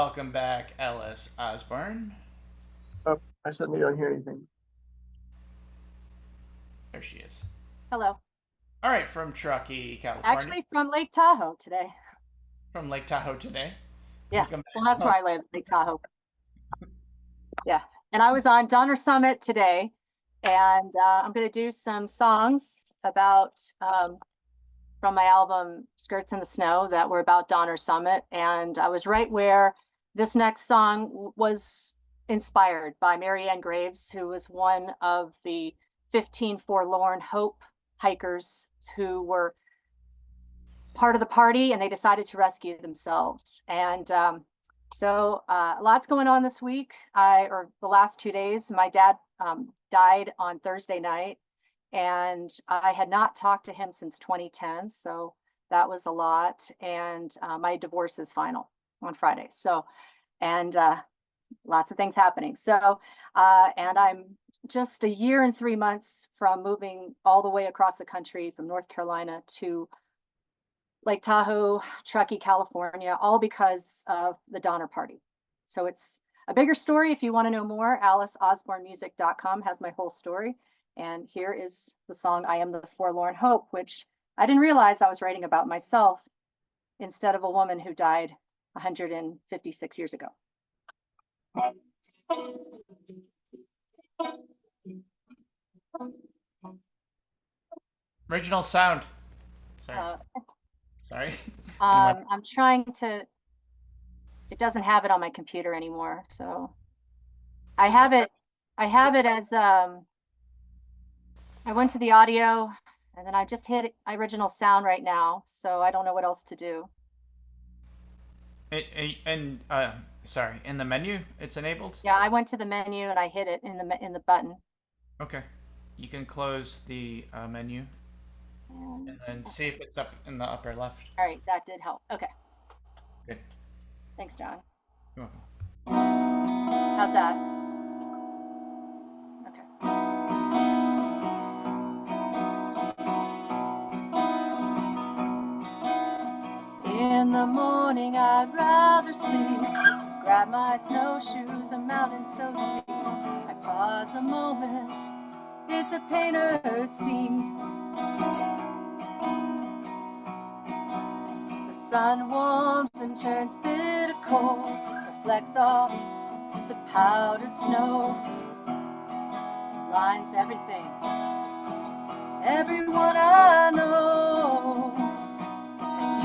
welcome back, Ellis Osborn. Oh, I suddenly don't hear anything. There she is. Hello. All right, from Truckee, California, Actually, from Lake Tahoe today. from Lake Tahoe today. Yeah. Welcome Well, that's back. where I live, Lake Tahoe. Yeah. And I was on Donner Summit today, and I'm going to do some songs about from my album Skirts in the Snow that were about Donner Summit. And I was right where this next song was inspired by Mary Ann Graves, who was one of the 15 Forlorn Hope hikers who were part of the party and they decided to rescue themselves. And so lots going on this week, or the last 2 days. My dad died on Thursday night, and I had not talked to him since 2010. So that was a lot. And my divorce is final on Friday. So, and lots of things happening. So, and I'm just a year and 3 months from moving all the way across the country from North Carolina to Lake Tahoe, Truckee, California, all because of the Donner Party. So it's a bigger story. If you want to know more, AliceOsbornMusic.com has my whole story. And here is the song, I Am the Forlorn Hope, which I didn't realize I was writing about myself instead of a woman who died 156 years ago. Original sound. Sorry. Sorry. I'm trying to, it doesn't have it on my computer anymore. So I have it as, I went to the audio and then I just hit original sound right now. So I don't know what else to do. Sorry, in the menu, it's enabled. Yeah, I went to the menu and I hit it in the button. Okay, you can close the menu and then see if it's up in the upper left. All right, that did help. Okay. Good. Thanks, John. You're welcome. How's that? Okay. In the morning, I'd rather sleep. Grab my snowshoes, a mountain so steep. I pause a moment, it's a painter's scene. The sun warms and turns bitter cold, reflects off the powdered snow, blinds everything, everyone I know.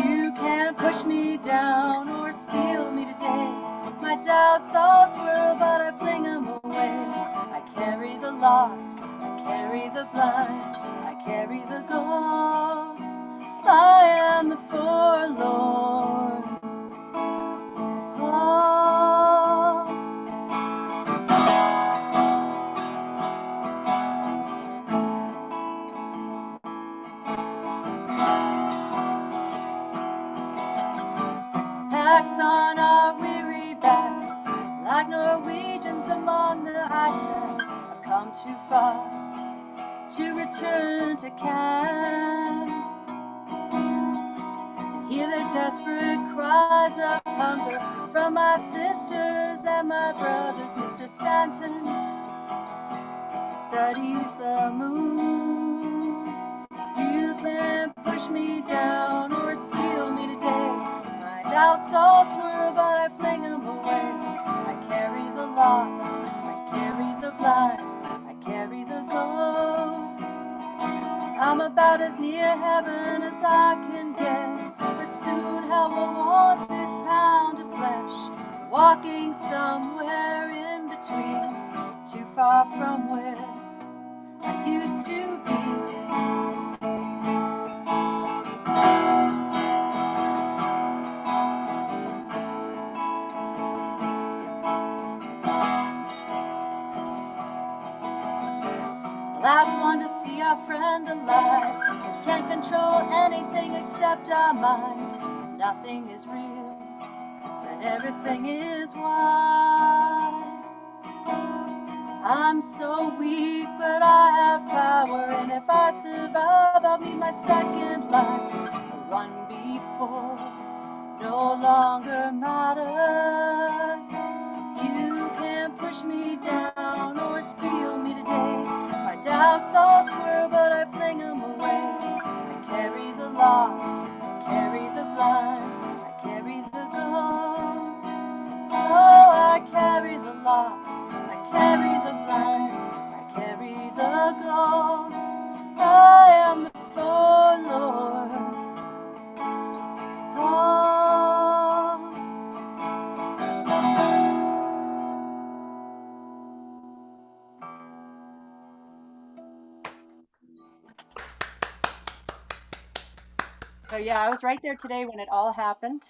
You can't push me down or steal me today. My doubts all swirl, but I fling them away. I carry the lost, I carry the blind, I carry the ghost. I am the forlorn. Packs on our weary backs, like Norwegians among the ice steps. I've come too far to return to camp and hear the desperate cries of hunger from my sisters and my brothers. Mr. Stanton studies the moon. You can't push me down or steal me today. My doubts all swirl, but I fling them away. I carry the lost, I carry the blind, I carry the ghost. I'm about as near heaven as I can get, but soon hell will want its pound of flesh. Walking somewhere in between, too far from where I used to be. Last one to see our friend alive. We can't control anything except our minds. Nothing is real, and everything is wild. I'm so weak, but I have power, and if I survive, I'll be my second life. The one before no longer matters. yeah, I was right there today when it all happened.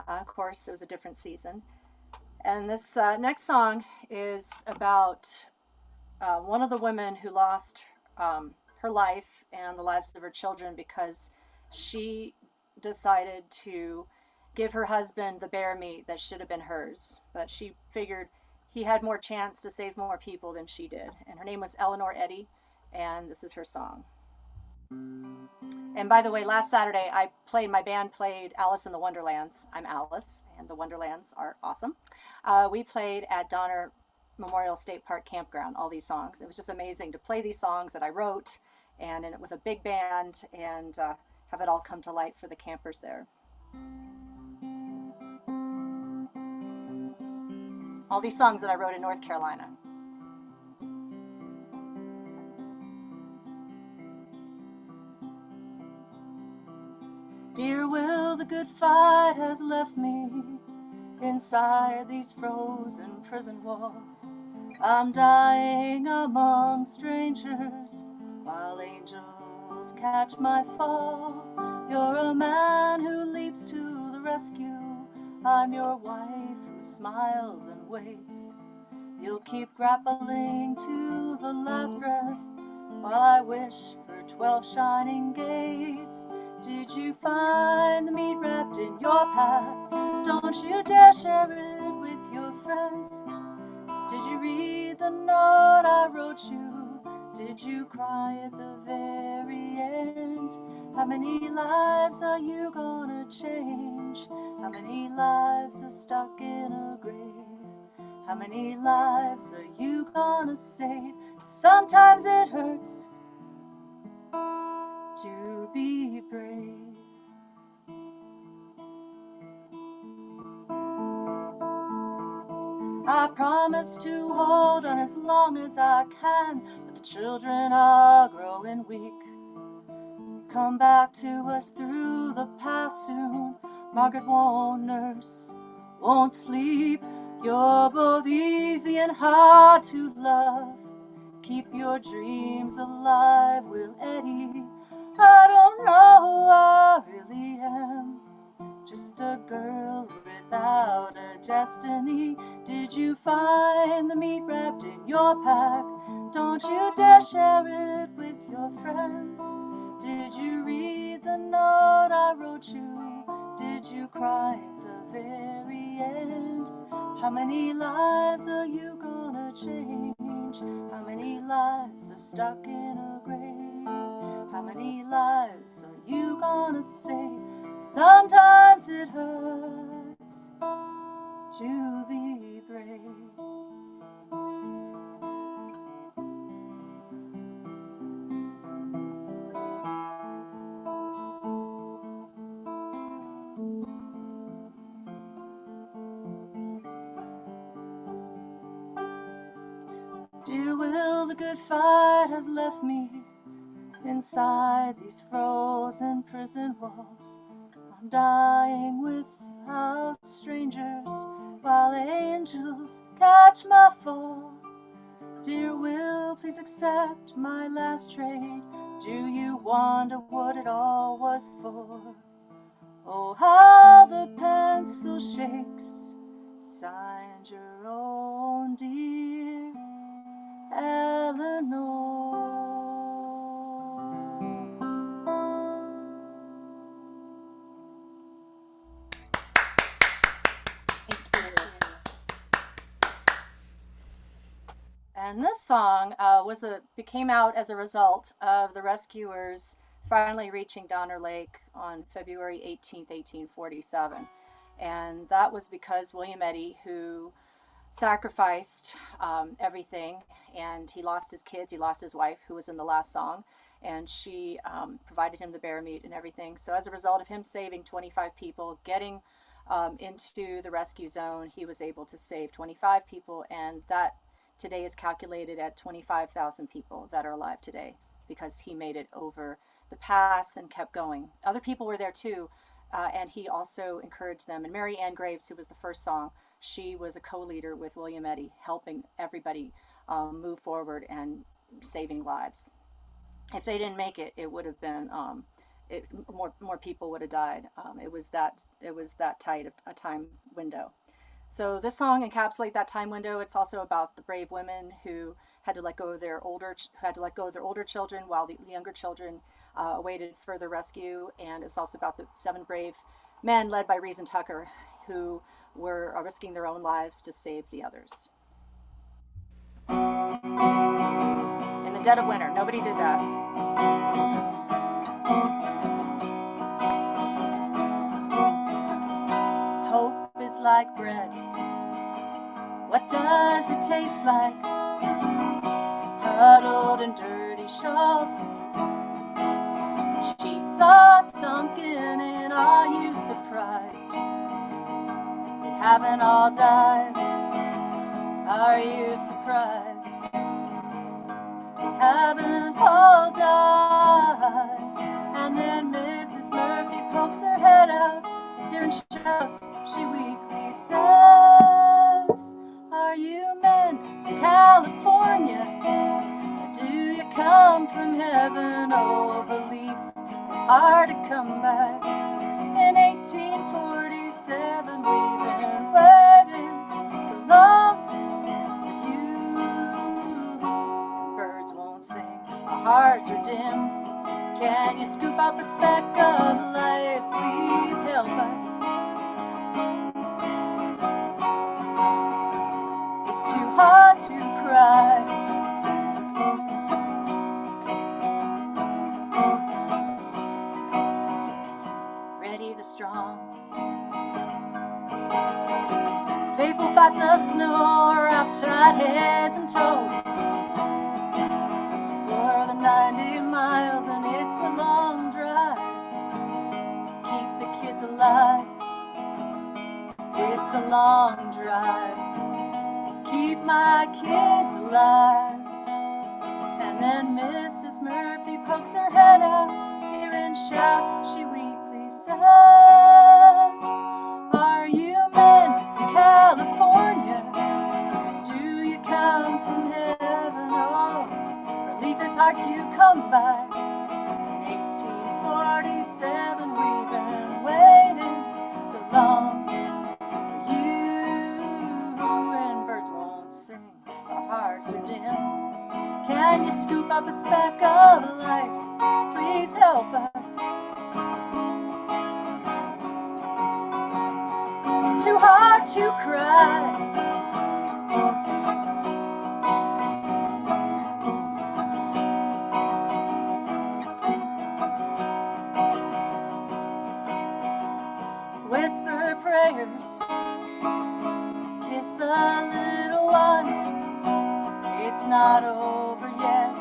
Of course, it was a different season. And this next song is about one of the women who lost her life and the lives of her children because she decided to give her husband the bear meat that should have been hers. But she figured he had more chance to save more people than she did. And her name was Eleanor Eddy, and this is her song. And by the way, last Saturday my band played Alice in the Wonderlands. I'm Alice, and the Wonderlands are awesome. We played at Donner Memorial State Park Campground, all these songs. It was just amazing to play these songs that I wrote and with a big band and have it all come to light for the campers there. All these songs that I wrote in North Carolina. Dear Will, the good fight has left me inside these frozen prison walls. I'm dying among strangers while angels catch my fall. You're a man who leaps to the rescue. I'm your wife who smiles and waits. You'll keep grappling to the last breath while I wish for 12 shining gates. Did you find the meat wrapped in your pack? Don't you dare share it with your friends. Did you read the note I wrote you? Did you cry at the very end? How many lives are you gonna change? How many lives are stuck in a grave? How many lives are you gonna save? Sometimes it hurts to be brave. I promise to hold on as long as I can, but the children are growing weak. Come back to us through the past soon. Margaret won't nurse, won't sleep. You're both easy and hard to love. Keep your dreams alive, Will Eddie. I don't know who I really am, just a girl without a destiny. Did you find the meat wrapped in your pack? Don't you dare share it with your friends. Did you read the note I wrote you? Did you cry at the very end? How many lives are you gonna change? How many lives are stuck in a grave? How many lives are you gonna save? Sometimes it hurts to be brave. Dear Will, the good fight has left me inside these frozen prison walls. I'm dying without strangers while angels catch my fall. Dear Will, please accept my last trade. Do you wonder what it all was for? Oh, how the pencil shakes. Signed your own dear Eleanor. Thank you. And this song came out as a result of the rescuers finally reaching Donner Lake on February 18th, 1847. And that was because William Eddy, who sacrificed everything, and he lost his kids, he lost his wife, who was in the last song, and she provided him the bear meat and everything. So as a result of him saving 25 people, getting into the rescue zone, he was able to save 25 people, and that today is calculated at 25,000 people that are alive today because he made it over the pass and kept going. Other people were there too, and he also encouraged them. And Mary Ann Graves, who was the first song, she was a co-leader with William Eddy, helping everybody move forward and saving lives. If they didn't make it, it would have been more people would have died. It was that tight a time window. So this song encapsulates that time window. It's also about the brave women who had to let go of their older children while the younger children awaited further rescue. And it's also about the 7 brave men led by Reason Tucker who were risking their own lives to save the others. In the dead of winter, nobody did that. Hope is like bread. What does it taste like? Huddled in dirty shawls. Cheeks are sunken in. Are you surprised? They haven't all died. Are you surprised? They haven't all died. And then Mrs. Murphy pokes her head out here and shouts. She weakly says, are you men from California? Or do you come from heaven? Oh, belief is hard to come by. In 1847 we've been waiting so long for you. And birds won't sing, our hearts are dim. Can you scoop up a speck of life? Please help us. It's too hard to cry. Ready the strong. Faithful fight the snow, wrap tight heads and toes. For the 90 miles and it's a long drive. Keep the kids alive. It's a long drive. Keep my kids alive. And then Mrs. Murphy pokes her head out here and shouts. She weakly says, are you men from California? Do you come from heaven? Oh, relief is hard to come by. In 1847 we've been waiting so long for you. And birds won't sing, our hearts are dim. Can you scoop up a speck of life? Please help us. It's too hard to cry. Whisper prayers, kiss the little ones. It's not over yet.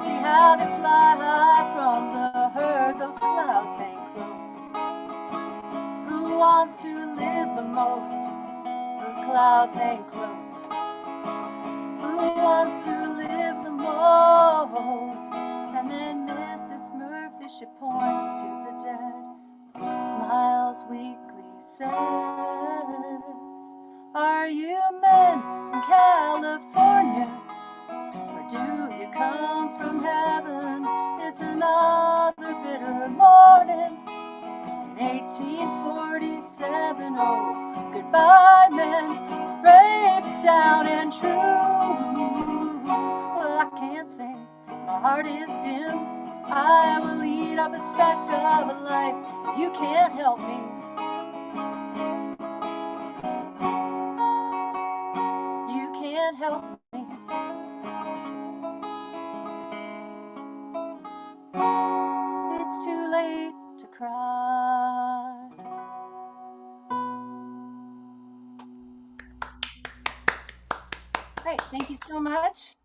See how they fly high from the herd. Those clouds hang close. Who wants to live the most? Those clouds hang close. Who wants to live the most? And then Mrs. Murphy, she points to the dead, smiles weakly, says, are you men from California? Or do you come from heaven? It's another bitter morning in 1847. Oh, goodbye, men, brave, sound, and true. Well, I can't sing, my heart is dim. I will eat up a speck of a life. You can't help me. You can't help me. It's too late to cry. Great, thank you so much.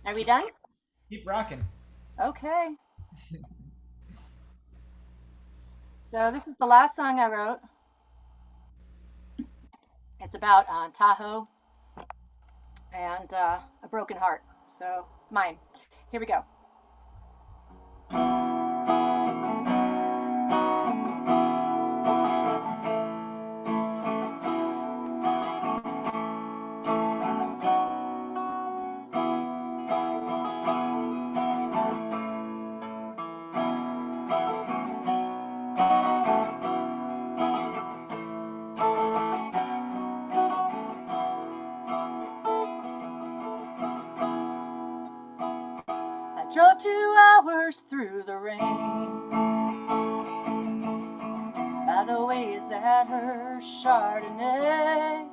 Are we done? Keep rocking. Okay. So this is the last song I wrote. It's about Tahoe and a broken heart. So mine. Here we go. Drove 2 hours through the rain by the ways that her Chardonnay,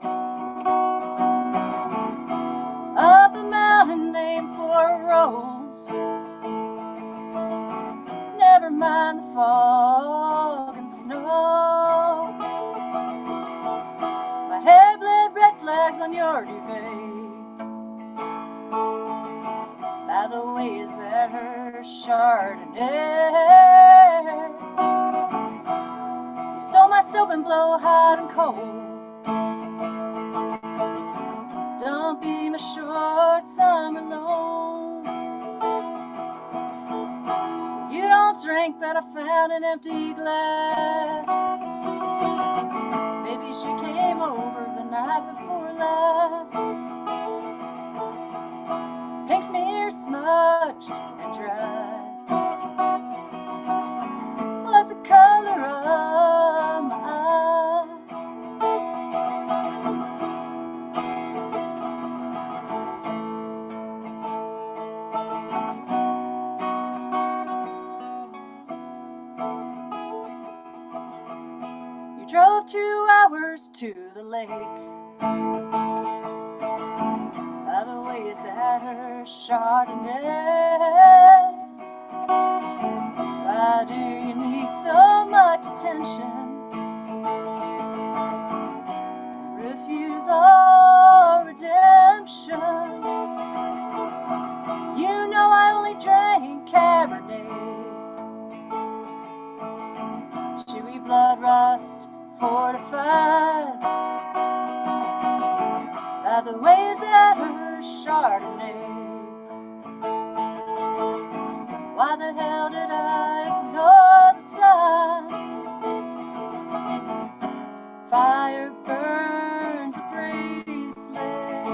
up a mountain named for a rose. Never mind the fog and snow. My hair bled red flags on your duvet by the ways that her Chardonnay. You stole my soap and blow hot and cold. Don't be my short summer loan. You don't drink, but I found an empty glass. Maybe she came over the night before last. Pink smear smudged and dry was the color of my eyes. You drove 2 hours to the lake by the ways that her Chardonnay. Why do you need so much attention? Refuse all redemption. You know I only drank Cabernet. Chewy blood rust fortified by the ways that her Chardonnay. Why the hell did I ignore the signs? Fire burns a bracelet,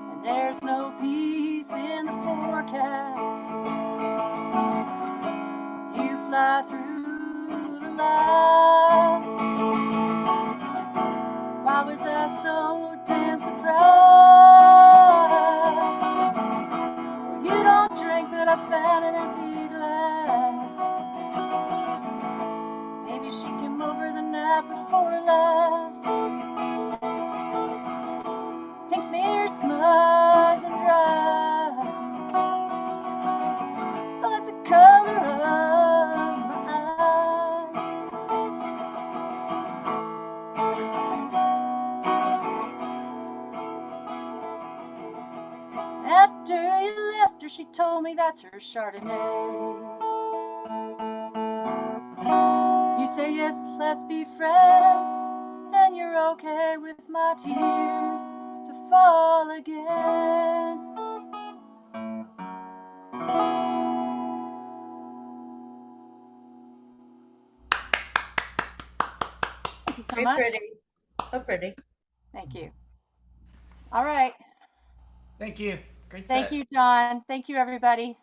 and there's no peace in the forecast. You fly through the lies. Why was I so damn surprised? Well, you don't drink, but I found an empty glass. Maybe she came over the night before last. Pink smear smudged and dry. Oh, that's the color of my eyes. After you left her, she told me that's her Chardonnay. You say yes, let's be friends, and you're okay with my tears to fall again. Thank you so Very much. pretty. So pretty. Thank you. All right. Thank you. Great set. Thank you, John. Thank you, everybody.